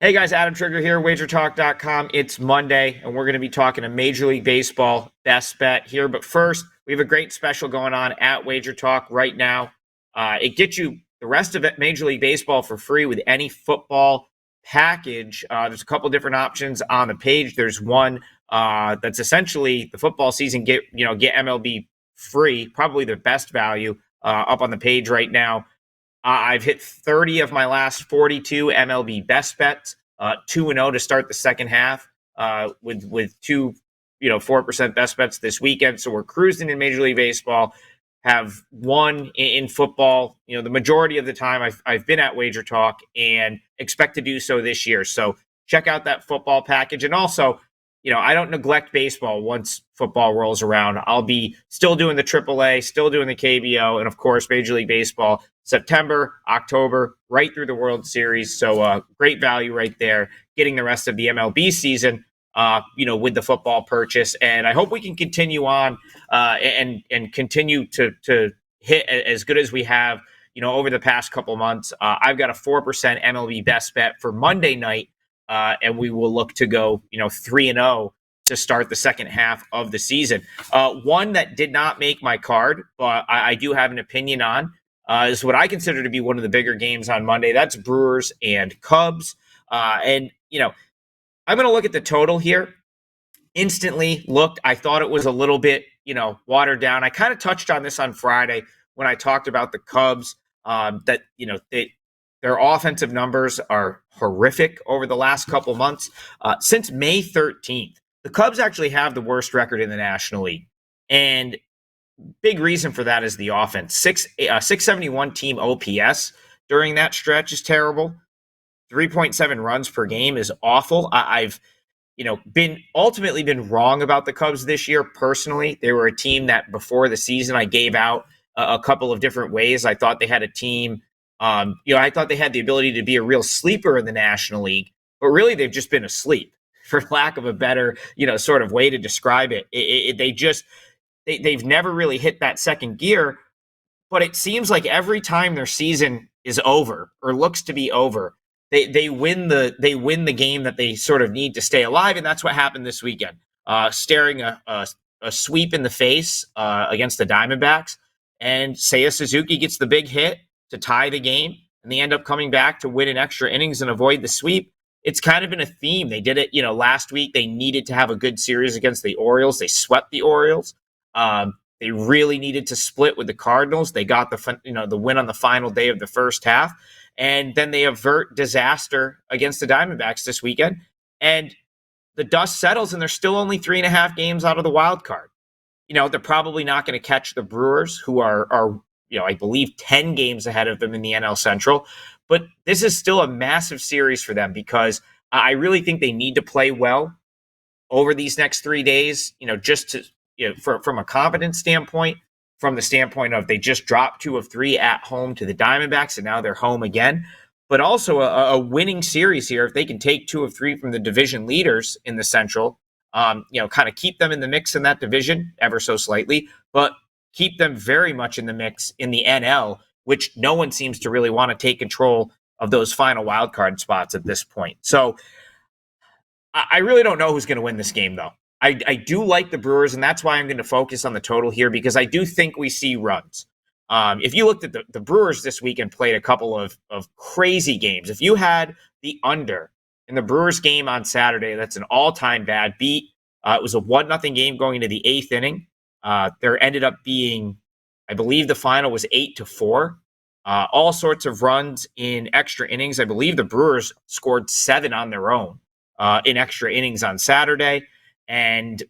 Hey guys, Adam Trigger here, WagerTalk.com. It's Monday, and we're going to be talking a Major League Baseball best bet here. But first, we have a great special going on at WagerTalk right now. It gets you the rest of it, Major League Baseball for free with any football package. There's a couple different options on the page. There's one that's essentially the football season. Get MLB free, probably the best value up on the page right now. I've hit 30 of my last 42 MLB best bets, 2-0 to start the second half, with two, 4% best bets this weekend. So we're cruising in Major League Baseball. Have won in football, the majority of the time I've been at Wager Talk and expect to do so this year. So check out that football package. And also, I don't neglect baseball once football rolls around. I'll be still doing the AAA, still doing the KBO, and of course, Major League Baseball, September, October, right through the World Series. So great value right there, getting the rest of the MLB season, with the football purchase. And I hope we can continue on and continue to hit as good as we have, over the past couple months. I've got a 4% MLB best bet for Monday night. And we will look to go, 3-0 to start the second half of the season. One that did not make my card, but I do have an opinion on, is what I consider to be one of the bigger games on Monday. That's Brewers and Cubs. I'm going to look at the total here. Instantly looked, I thought it was a little bit, watered down. I kind of touched on this on Friday when I talked about the Cubs, that, their offensive numbers are horrific over the last couple months. Since May 13th, the Cubs actually have the worst record in the National League. And big reason for that is the offense. 671 team OPS during that stretch is terrible. 3.7 runs per game is awful. I've been wrong about the Cubs this year personally. They were a team that before the season I gave out a couple of different ways. I thought they had a team. I thought they had the ability to be a real sleeper in the National League, but really they've just been asleep, for lack of a better, sort of way to describe it. They've never really hit that second gear, but it seems like every time their season is over or looks to be over, they win the game that they sort of need to stay alive, and that's what happened this weekend. Staring a sweep in the face against the Diamondbacks, and Seiya Suzuki gets the big hit to tie the game, and they end up coming back to win in extra innings and avoid the sweep. It's kind of been a theme. They did it, last week. They needed to have a good series against the Orioles. They swept the Orioles. They really needed to split with the Cardinals. They got the win on the final day of the first half, and then they avert disaster against the Diamondbacks this weekend. And the dust settles, and they're still only 3.5 games out of the wild card. They're probably not going to catch the Brewers, who are I believe 10 games ahead of them in the NL Central. But this is still a massive series for them because I really think they need to play well over these next 3 days, just to, from a confidence standpoint, from the standpoint of they just dropped 2 of 3 at home to the Diamondbacks, and now they're home again. But also a winning series here, if they can take 2 of 3 from the division leaders in the Central, kind of keep them in the mix in that division ever so slightly, but keep them very much in the mix in the NL, which no one seems to really want to take control of those final wildcard spots at this point. So I really don't know who's going to win this game, though. I do like the Brewers, and that's why I'm going to focus on the total here, because I do think we see runs. If you looked at the Brewers this weekend, played a couple of crazy games. If you had the under in the Brewers game on Saturday, that's an all-time bad beat. It was a 1-0 game going into the 8th inning. There ended up being, I believe the final was 8-4. All sorts of runs in extra innings. I believe the Brewers scored 7 on their own in extra innings on Saturday, and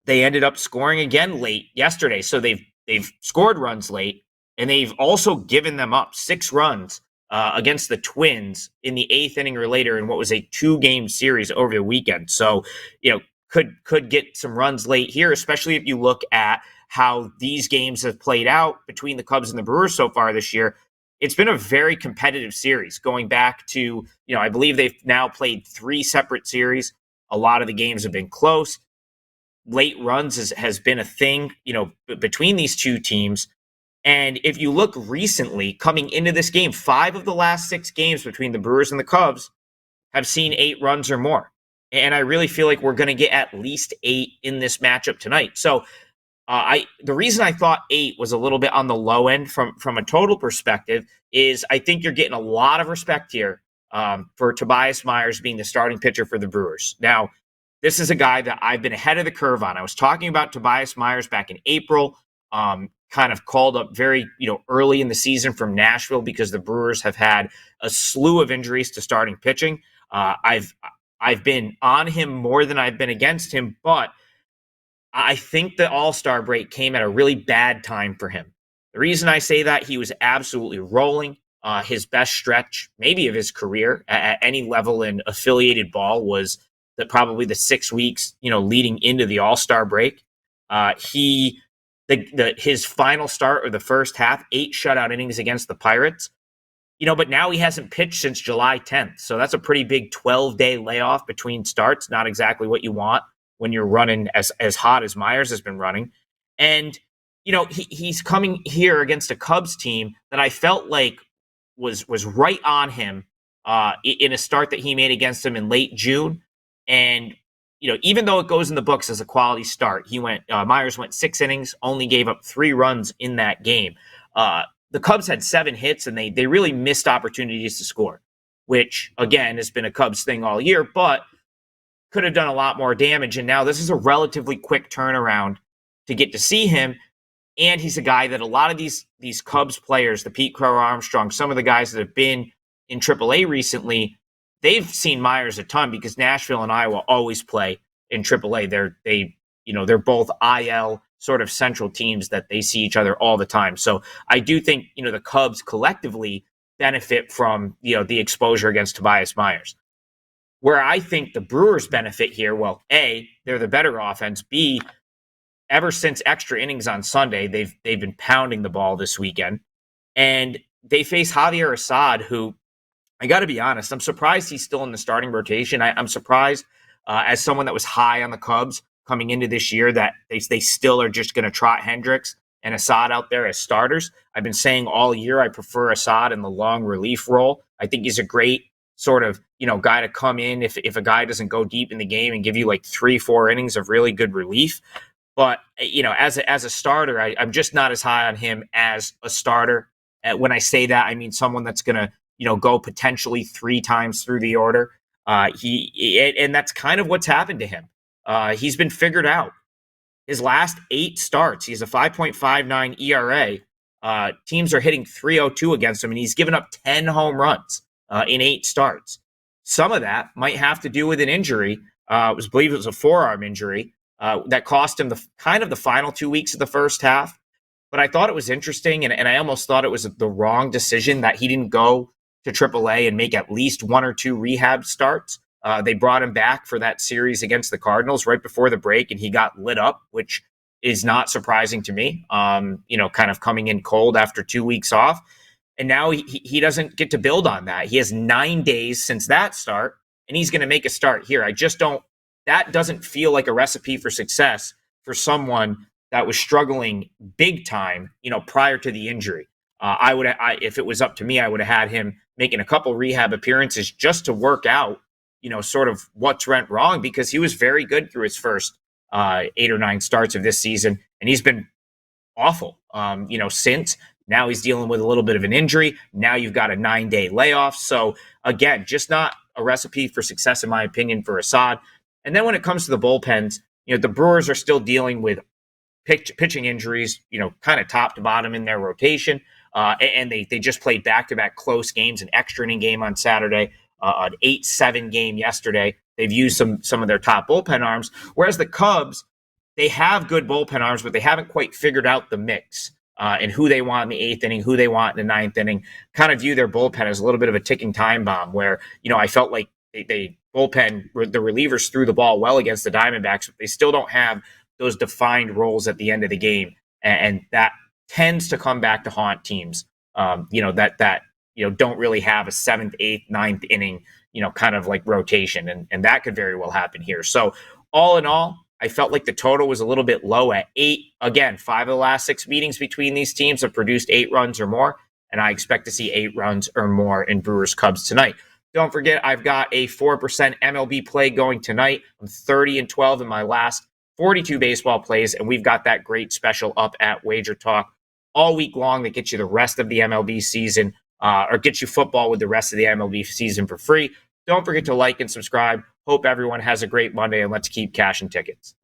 they ended up scoring again late yesterday. So they've scored runs late, and they've also given them up 6 runs against the Twins in the 8th inning or later in what was a 2-game series over the weekend. So, could get some runs late here, especially if you look at how these games have played out between the Cubs and the Brewers so far this year. It's been a very competitive series going back to, I believe they've now played 3 separate series. A lot of the games have been close. Late runs has been a thing, between these two teams. And if you look recently, coming into this game, 5 of the last 6 games between the Brewers and the Cubs have seen 8 runs or more. And I really feel like we're going to get at least 8 in this matchup tonight. So the reason I thought 8 was a little bit on the low end from a total perspective is I think you're getting a lot of respect here for Tobias Myers being the starting pitcher for the Brewers. Now, this is a guy that I've been ahead of the curve on. I was talking about Tobias Myers back in April, kind of called up very early in the season from Nashville because the Brewers have had a slew of injuries to starting pitching. I've been on him more than I've been against him, but I think the All-Star break came at a really bad time for him. The reason I say that, he was absolutely rolling. His best stretch, maybe of his career at any level in affiliated ball, was probably the 6 weeks, leading into the All-Star break. His final start of the first half, 8 shutout innings against the Pirates. But now he hasn't pitched since July 10th. So that's a pretty big 12-day layoff between starts. Not exactly what you want when you're running as hot as Myers has been running. And, he's coming here against a Cubs team that I felt like was right on him in a start that he made against them in late June. And, even though it goes in the books as a quality start, Myers went 6 innings, only gave up 3 runs in that game. The Cubs had 7 hits, and they really missed opportunities to score, which, again, has been a Cubs thing all year, but could have done a lot more damage. And now this is a relatively quick turnaround to get to see him. And he's a guy that a lot of these Cubs players, the Pete Crow Armstrong, some of the guys that have been in AAA recently, they've seen Myers a ton because Nashville and Iowa always play in AAA. They're both IL sort of central teams that they see each other all the time. So I do think, the Cubs collectively benefit from, the exposure against Tobias Myers. Where I think the Brewers benefit here, well, A, they're the better offense. B, ever since extra innings on Sunday, they've been pounding the ball this weekend. And they face Javier Assad, who, I got to be honest, I'm surprised he's still in the starting rotation. I'm surprised as someone that was high on the Cubs coming into this year that they still are just going to trot Hendricks and Assad out there as starters. I've been saying all year I prefer Assad in the long relief role. I think he's a great sort of, guy to come in if a guy doesn't go deep in the game and give you like 3-4 innings of really good relief. But, as a starter, I'm just not as high on him as a starter. When I say that, I mean someone that's going to, go potentially 3 times through the order. And that's kind of what's happened to him. He's been figured out. His last 8 starts, he's a 5.59 ERA. Teams are hitting .302 against him, and he's given up 10 home runs in 8 starts. Some of that might have to do with an injury. I believe it was a forearm injury that cost him the final 2 weeks of the first half. But I thought it was interesting, and I almost thought it was the wrong decision that he didn't go to AAA and make at least 1 or 2 rehab starts. They brought him back for that series against the Cardinals right before the break, and he got lit up, which is not surprising to me, kind of coming in cold after 2 weeks off. And now he doesn't get to build on that. He has 9 days since that start, and he's going to make a start here. That doesn't feel like a recipe for success for someone that was struggling big time, prior to the injury. If it was up to me, I would have had him making a couple rehab appearances just to work out, sort of what's went wrong, because he was very good through his first 8 or 9 starts of this season, and he's been awful, since. Now he's dealing with a little bit of an injury. Now you've got a 9-day layoff. So again, just not a recipe for success, in my opinion, for Assad. And then when it comes to the bullpens, the Brewers are still dealing with pitching injuries, kind of top to bottom in their rotation. And they just played back-to-back close games, an extra inning game on Saturday, an 8-7 game yesterday. They've used some of their top bullpen arms, whereas the Cubs, they have good bullpen arms, but they haven't quite figured out the mix and who they want in the 8th inning, who they want in the 9th inning. Kind of view their bullpen as a little bit of a ticking time bomb where, I felt like they bullpen, the relievers threw the ball well against the Diamondbacks, but they still don't have those defined roles at the end of the game. And that tends to come back to haunt teams, that don't really have a 7th, 8th, 9th inning, kind of like rotation. And that could very well happen here. So all in all, I felt like the total was a little bit low at 8. Again, 5 of the last 6 meetings between these teams have produced 8 runs or more, and I expect to see 8 runs or more in Brewers Cubs tonight. Don't forget, I've got a 4% MLB play going tonight. I'm 30-12 in my last 42 baseball plays, and we've got that great special up at WagerTalk all week long that gets you the rest of the MLB season, or gets you football with the rest of the MLB season for free. Don't forget to like and subscribe. Hope everyone has a great Monday, and let's keep cashing tickets.